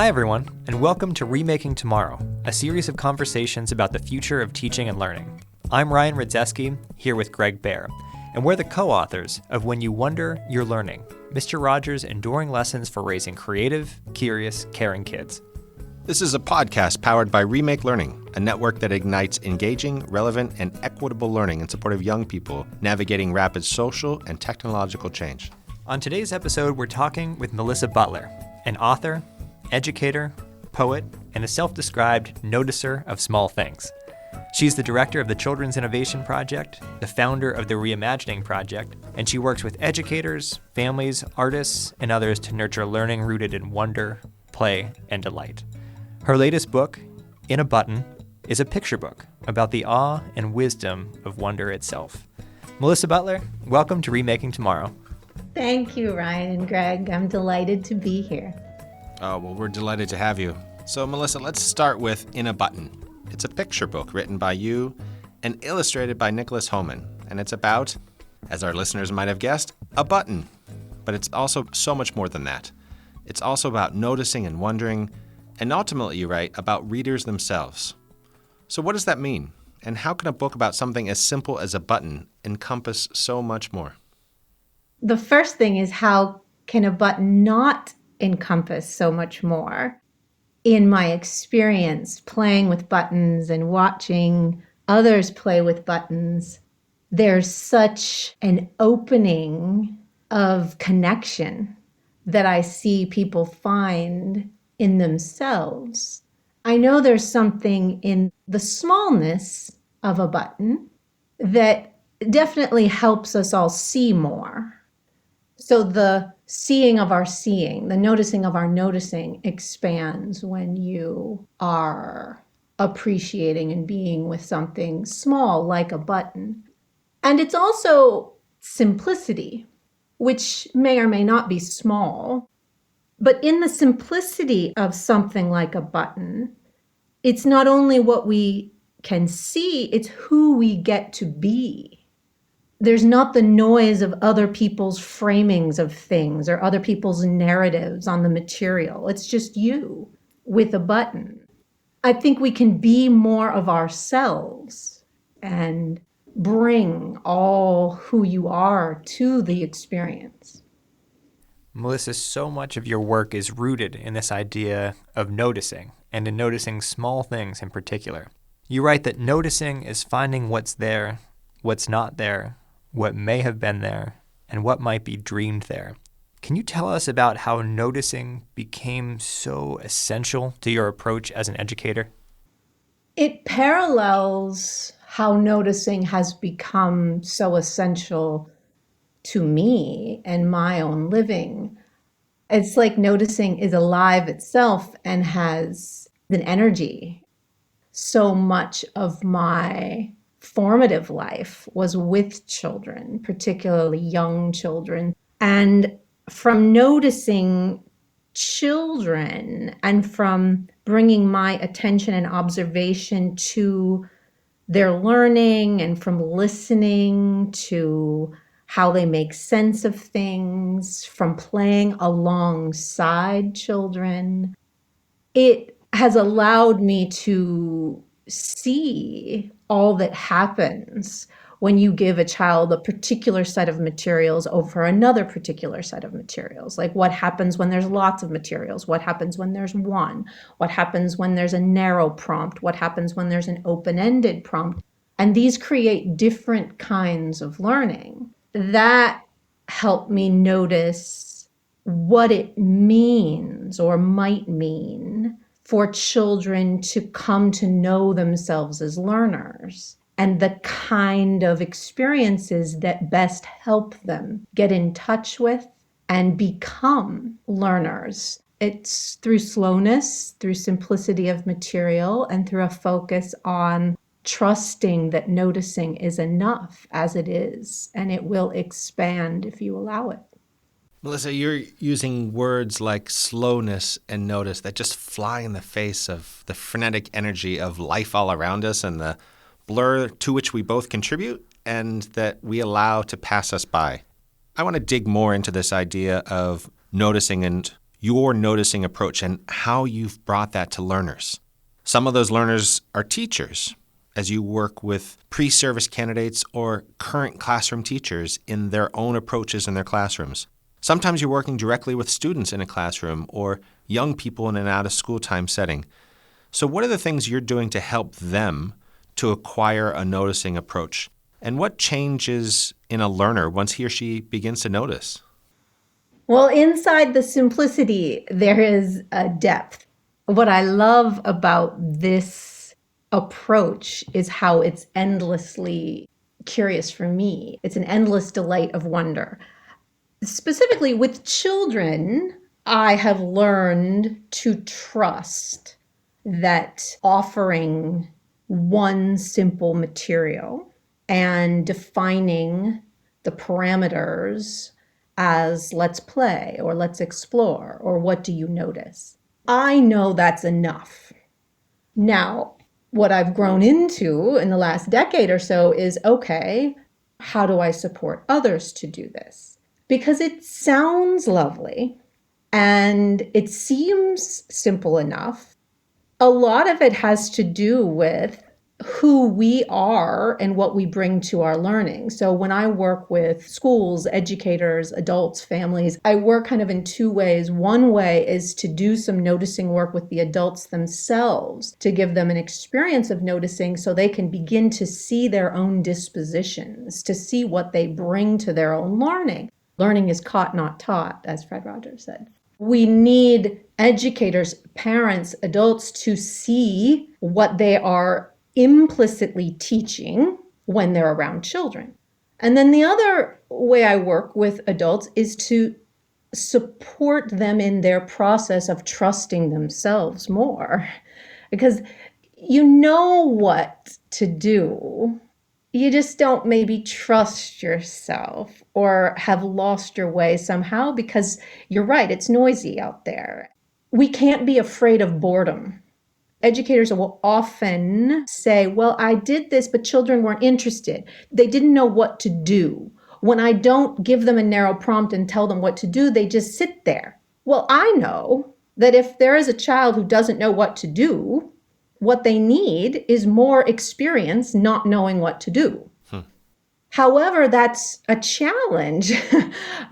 Hi everyone, and welcome to Remaking Tomorrow, a series of conversations about the future of teaching and learning. I'm Ryan Radzeski, here with Greg Baer, and we're the co-authors of When You Wonder, You're Learning, Mr. Rogers' Enduring Lessons for Raising Creative, Curious, Caring Kids. This is a podcast powered by Remake Learning, a network that ignites engaging, relevant, and equitable learning in support of young people navigating rapid social and technological change. On today's episode, we're talking with Melissa Butler, an author, educator, poet, and a self-described noticer of small things. She's the director of the Children's Innovation Project, the founder of the Reimagining Project, and she works with educators, families, artists, and others to nurture learning rooted in wonder, play, and delight. Her latest book, In a Button, is a picture book about the awe and wisdom of wonder itself. Melissa Butler, welcome to Remaking Tomorrow. Thank you, Ryan and Greg. I'm delighted to be here. Oh, well, we're delighted to have you. So, Melissa, let's start with In a Button. It's a picture book written by you and illustrated by Nicholas Homan. And it's about, as our listeners might have guessed, a button. But it's also so much more than that. It's also about noticing and wondering, and ultimately, you write, about readers themselves. So what does that mean? And how can a book about something as simple as a button encompass so much more? The first thing is, how can a button not encompass so much more? In my experience playing with buttons and watching others play with buttons, there's such an opening of connection that I see people find in themselves. I know there's something in the smallness of a button that definitely helps us all see more. So the seeing of our seeing, the noticing of our noticing expands when you are appreciating and being with something small like a button. And it's also simplicity, which may or may not be small. But in the simplicity of something like a button, it's not only what we can see, it's who we get to be. There's not the noise of other people's framings of things or other people's narratives on the material. It's just you with a button. I think we can be more of ourselves and bring all who you are to the experience. Melissa, so much of your work is rooted in this idea of noticing, and in noticing small things in particular. You write that noticing is finding what's there, what's not there, what may have been there, and what might be dreamed there. Can you tell us about how noticing became so essential to your approach as an educator? It parallels how noticing has become so essential to me and my own living. It's like noticing is alive itself and has an energy. So much of my formative life was with children, particularly young children. And from noticing children and from bringing my attention and observation to their learning and from listening to how they make sense of things, from playing alongside children, it has allowed me to see all that happens when you give a child a particular set of materials over another particular set of materials. Like what happens when there's lots of materials? What happens when there's one? What happens when there's a narrow prompt? What happens when there's an open-ended prompt? And these create different kinds of learning. That helped me notice what it means or might mean for children to come to know themselves as learners and the kind of experiences that best help them get in touch with and become learners. It's through slowness, through simplicity of material, and through a focus on trusting that noticing is enough as it is, and it will expand if you allow it. Melissa, you're using words like slowness and notice that just fly in the face of the frenetic energy of life all around us and the blur to which we both contribute and that we allow to pass us by. I want to dig more into this idea of noticing and your noticing approach and how you've brought that to learners. Some of those learners are teachers, as you work with pre-service candidates or current classroom teachers in their own approaches in their classrooms. Sometimes you're working directly with students in a classroom or young people in an out-of-school time setting. So what are the things you're doing to help them to acquire a noticing approach? And what changes in a learner once he or she begins to notice? Well, inside the simplicity, there is a depth. What I love about this approach is how it's endlessly curious for me. It's an endless delight of wonder. Specifically with children, I have learned to trust that offering one simple material and defining the parameters as let's play or let's explore or what do you notice, I know that's enough. Now, what I've grown into in the last decade or so is, okay, how do I support others to do this? Because it sounds lovely and it seems simple enough. A lot of it has to do with who we are and what we bring to our learning. So when I work with schools, educators, adults, families, I work kind of in two ways. One way is to do some noticing work with the adults themselves, to give them an experience of noticing so they can begin to see their own dispositions, to see what they bring to their own learning. Learning is caught, not taught, as Fred Rogers said. We need educators, parents, adults to see what they are implicitly teaching when they're around children. And then the other way I work with adults is to support them in their process of trusting themselves more. Because you know what to do. You just don't maybe trust yourself or have lost your way somehow because you're right, it's noisy out there. We can't be afraid of boredom. Educators will often say, well, I did this, but children weren't interested. They didn't know what to do. When I don't give them a narrow prompt and tell them what to do, they just sit there. Well, I know that if there is a child who doesn't know what to do, what they need is more experience not knowing what to do. However, that's a challenge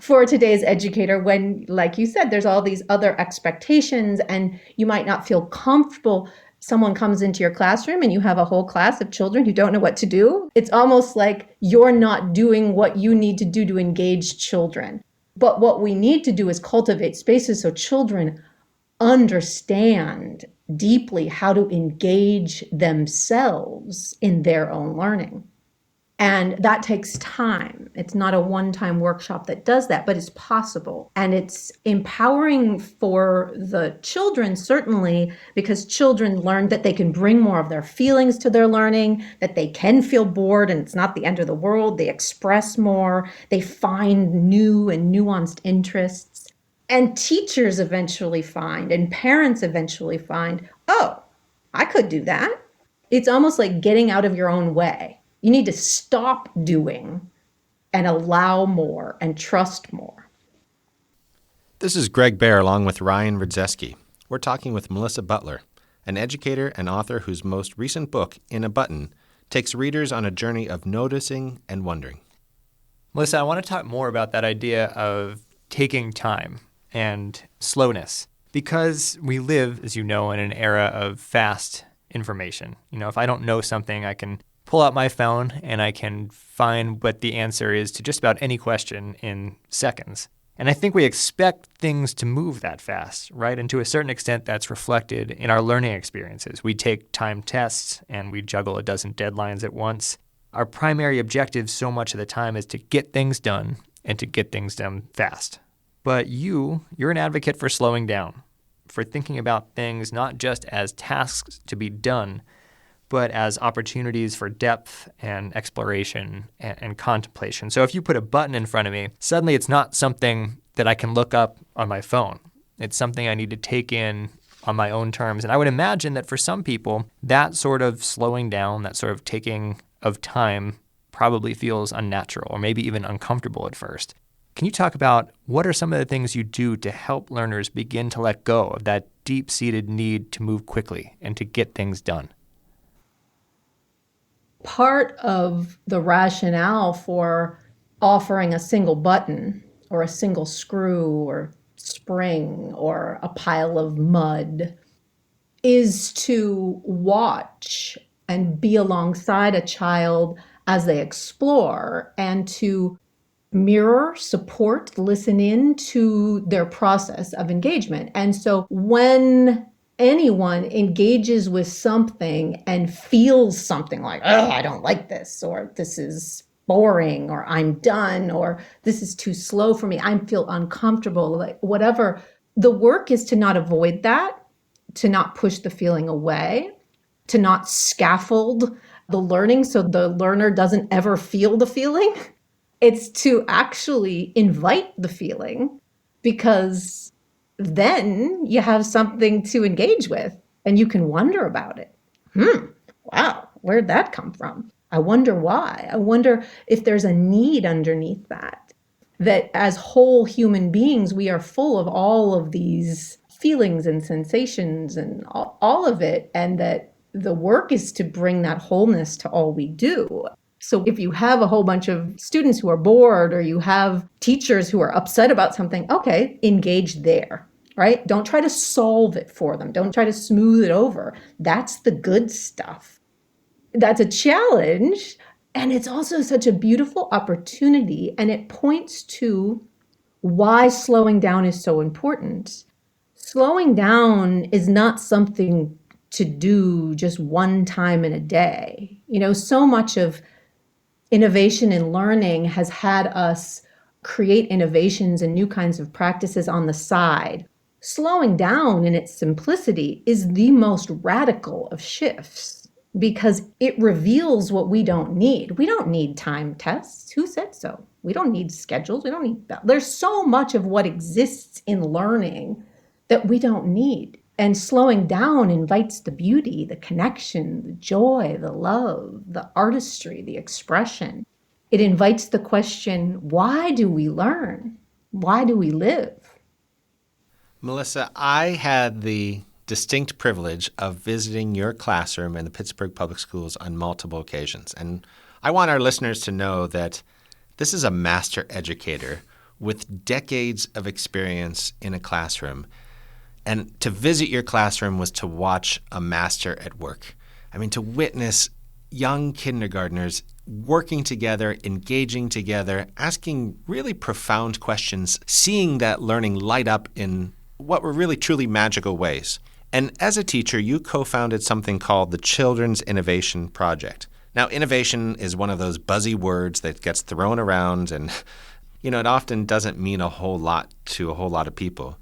for today's educator when, like you said, there's all these other expectations and you might not feel comfortable. Someone comes into your classroom and you have a whole class of children who don't know what to do. It's almost like you're not doing what you need to do to engage children. But what we need to do is cultivate spaces so children understand deeply how to engage themselves in their own learning. And that takes time. It's not a one-time workshop that does that, but it's possible. And it's empowering for the children, certainly, because children learn that they can bring more of their feelings to their learning, that they can feel bored and it's not the end of the world. They express more. They find new and nuanced interests. And teachers eventually find, and parents eventually find, oh, I could do that. It's almost like getting out of your own way. You need to stop doing and allow more and trust more. This is Greg Baer along with Ryan Rudzeski. We're talking with Melissa Butler, an educator and author whose most recent book, In a Button, takes readers on a journey of noticing and wondering. Melissa, I want to talk more about that idea of taking time and slowness because we live, as you know, in an era of fast information. If I don't know something, I can pull out my phone and I can find what the answer is to just about any question in seconds. And I think we expect things to move that fast, right? And to a certain extent, that's reflected in our learning experiences. We take timed tests and we juggle a dozen deadlines at once. Our primary objective so much of the time is to get things done and to get things done fast. But you're an advocate for slowing down, for thinking about things not just as tasks to be done, but as opportunities for depth and exploration and contemplation. So if you put a button in front of me, suddenly it's not something that I can look up on my phone. It's something I need to take in on my own terms. And I would imagine that for some people, that sort of slowing down, that sort of taking of time probably feels unnatural or maybe even uncomfortable at first. Can you talk about what are some of the things you do to help learners begin to let go of that deep-seated need to move quickly and to get things done? Part of the rationale for offering a single button or a single screw or spring or a pile of mud is to watch and be alongside a child as they explore and to mirror, support, listen in to their process of engagement. And so when anyone engages with something and feels something like, oh, I don't like this, or this is boring, or I'm done, or this is too slow for me, I feel uncomfortable, like whatever, the work is to not avoid that, to not push the feeling away, to not scaffold the learning so the learner doesn't ever feel the feeling. It's to actually invite the feeling, because then you have something to engage with and you can wonder about it. Wow, where'd that come from? I wonder why. I wonder if there's a need underneath that. That as whole human beings, we are full of all of these feelings and sensations and all of it, and that the work is to bring that wholeness to all we do. So if you have a whole bunch of students who are bored, or you have teachers who are upset about something, okay, engage there, right? Don't try to solve it for them. Don't try to smooth it over. That's the good stuff. That's a challenge. And it's also such a beautiful opportunity. And it points to why slowing down is so important. Slowing down is not something to do just one time in a day. So much of innovation in learning has had us create innovations and new kinds of practices on the side. Slowing down in its simplicity is the most radical of shifts, because it reveals what we don't need. We don't need time tests. Who said so? We don't need schedules. We don't need that. There's so much of what exists in learning that we don't need. And slowing down invites the beauty, the connection, the joy, the love, the artistry, the expression. It invites the question, why do we learn? Why do we live? Melissa, I had the distinct privilege of visiting your classroom in the Pittsburgh Public Schools on multiple occasions. And I want our listeners to know that this is a master educator with decades of experience in a classroom. And to visit your classroom was to watch a master at work. I mean, to witness young kindergartners working together, engaging together, asking really profound questions, seeing that learning light up in what were really truly magical ways. And as a teacher, you co-founded something called the Children's Innovation Project. Now, innovation is one of those buzzy words that gets thrown around, and it often doesn't mean a whole lot to a whole lot of people.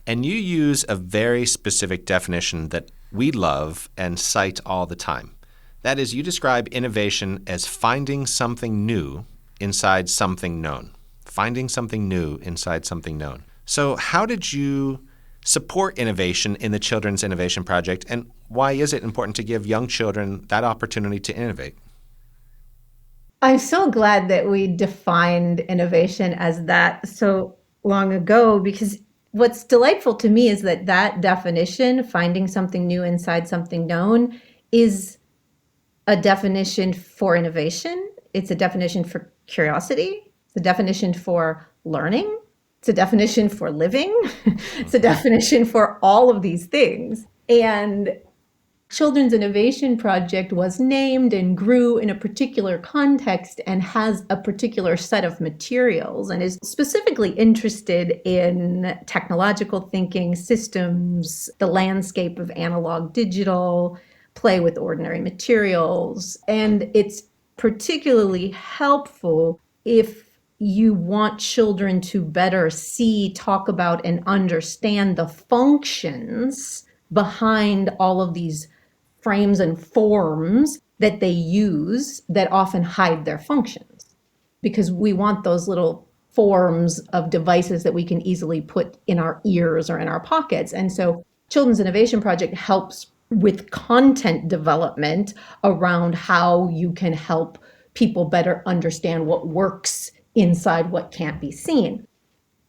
And you use a very specific definition that we love and cite all the time. That is, you describe innovation as finding something new inside something known. Finding something new inside something known. So how did you support innovation in the Children's Innovation Project, and why is it important to give young children that opportunity to innovate? I'm so glad that we defined innovation as that so long ago, because what's delightful to me is that definition, finding something new inside something known, is a definition for innovation. It's a definition for curiosity. It's a definition for learning. It's a definition for living. It's a definition for all of these things. And Children's Innovation Project was named and grew in a particular context and has a particular set of materials and is specifically interested in technological thinking, systems, the landscape of analog digital, play with ordinary materials. And it's particularly helpful if you want children to better see, talk about, and understand the functions behind all of these frames and forms that they use that often hide their functions. Because we want those little forms of devices that we can easily put in our ears or in our pockets. And so Children's Innovation Project helps with content development around how you can help people better understand what works inside what can't be seen.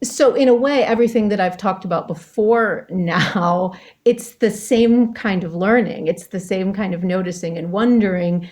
So in a way, everything that I've talked about before now, it's the same kind of learning. It's the same kind of noticing and wondering.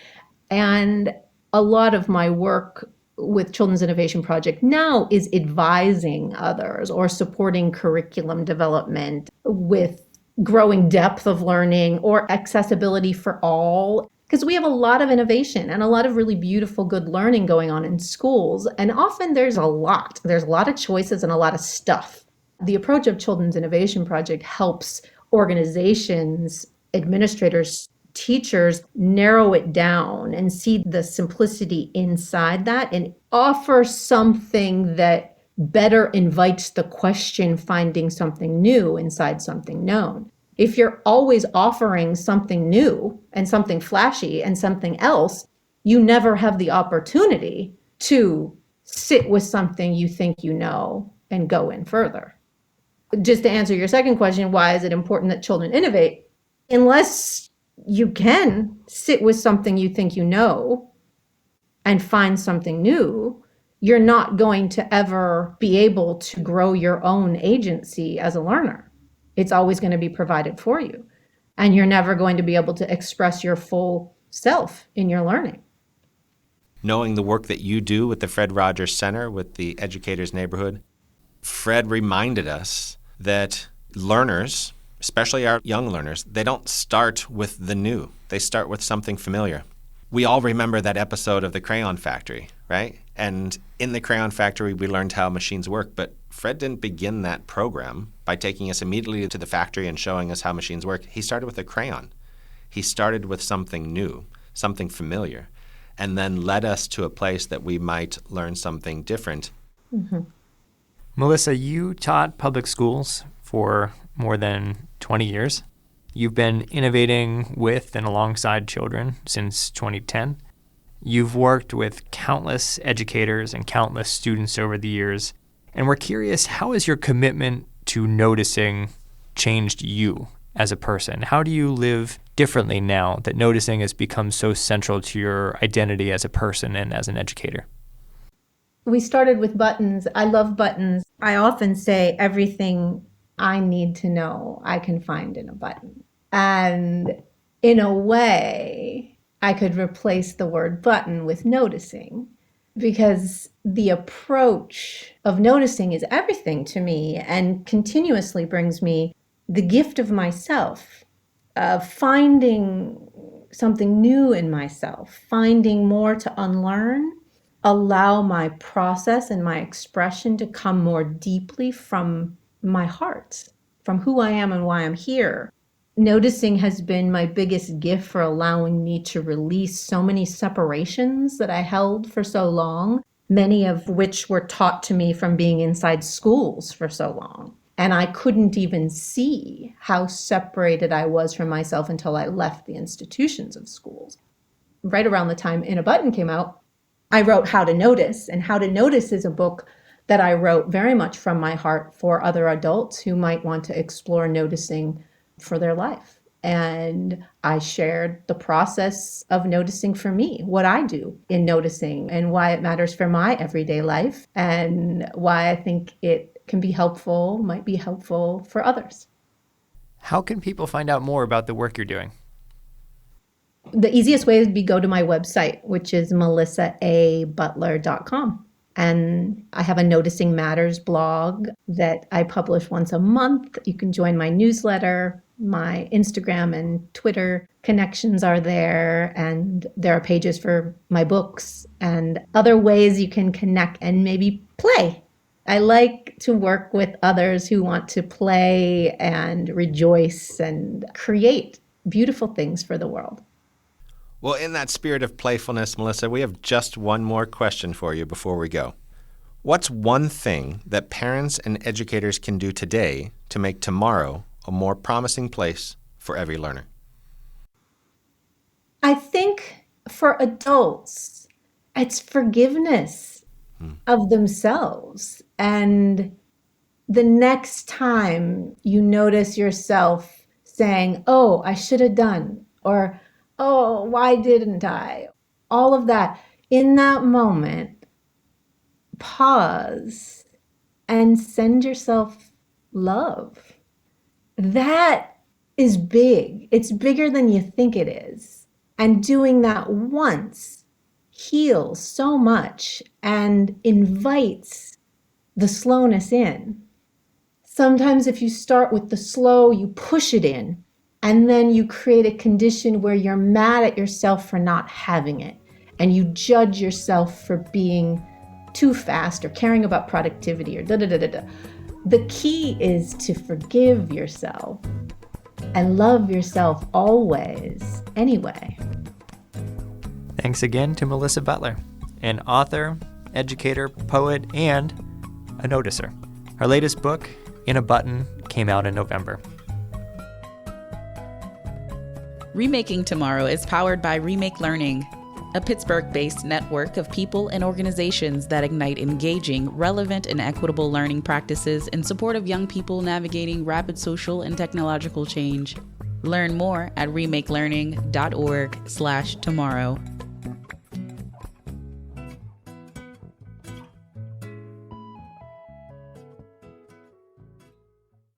And a lot of my work with Children's Innovation Project now is advising others or supporting curriculum development with growing depth of learning or accessibility for all. Because we have a lot of innovation and a lot of really beautiful, good learning going on in schools. And often there's a lot. There's a lot of choices and a lot of stuff. The approach of Children's Innovation Project helps organizations, administrators, teachers narrow it down and see the simplicity inside that and offer something that better invites the question, finding something new inside something known. If you're always offering something new and something flashy and something else, you never have the opportunity to sit with something you think you know and go in further. Just to answer your second question, why is it important that children innovate? Unless you can sit with something you think you know and find something new, you're not going to ever be able to grow your own agency as a learner. It's always going to be provided for you. And you're never going to be able to express your full self in your learning. Knowing the work that you do with the Fred Rogers Center, with the Educators Neighborhood, Fred reminded us that learners, especially our young learners, they don't start with the new. They start with something familiar. We all remember that episode of The Crayon Factory, right? And in The Crayon Factory, we learned how machines work, but Fred didn't begin that program by taking us immediately to the factory and showing us how machines work. He started with a crayon. He started with something new, something familiar, and then led us to a place that we might learn something different. Mm-hmm. Melissa, you taught public schools for more than 20 years. You've been innovating with and alongside children since 2010. You've worked with countless educators and countless students over the years. And we're curious, how has your commitment to noticing changed you as a person? How do you live differently now that noticing has become so central to your identity as a person and as an educator? We started with buttons. I love buttons. I often say everything I need to know I can find in a button. And in a way, I could replace the word button with noticing, because the approach of noticing is everything to me and continuously brings me the gift of myself, of finding something new in myself, finding more to unlearn, allow my process and my expression to come more deeply from my heart, from who I am and why I'm here. Noticing has been my biggest gift for allowing me to release so many separations that I held for so long, many of which were taught to me from being inside schools for so long. And I couldn't even see how separated I was from myself until I left the institutions of schools. Right around the time In a Button came out, I wrote How to Notice. And How to Notice is a book that I wrote very much from my heart for other adults who might want to explore noticing for their life. And I shared the process of noticing for me, what I do in noticing and why it matters for my everyday life and why I think it can be helpful, might be helpful for others. How can people find out more about the work you're doing? The easiest way would be go to my website, which is melissaabutler.com. And I have a Noticing Matters blog that I publish once a month. You can join my newsletter. My Instagram and Twitter connections are there, and there are pages for my books and other ways you can connect and maybe play. I like to work with others who want to play and rejoice and create beautiful things for the world. Well, in that spirit of playfulness, Melissa, we have just one more question for you before we go. What's one thing that parents and educators can do today to make tomorrow a more promising place for every learner? I think for adults, it's forgiveness of themselves. And the next time you notice yourself saying, oh, I should have done, or, oh, why didn't I? All of that, in that moment, pause and send yourself love. That is big. It's bigger than you think it is. And doing that once heals so much and invites the slowness in. Sometimes if you start with the slow, you push it in, and then you create a condition where you're mad at yourself for not having it, and you judge yourself for being too fast or caring about productivity or da-da-da-da-da. The key is to forgive yourself and love yourself always, anyway. Thanks again to Melissa Butler, an author, educator, poet, and a noticer. Her latest book, In a Button, came out in November. Remaking Tomorrow is powered by Remake Learning, a Pittsburgh-based network of people and organizations that ignite engaging, relevant, and equitable learning practices in support of young people navigating rapid social and technological change. Learn more at remakelearning.org/tomorrow.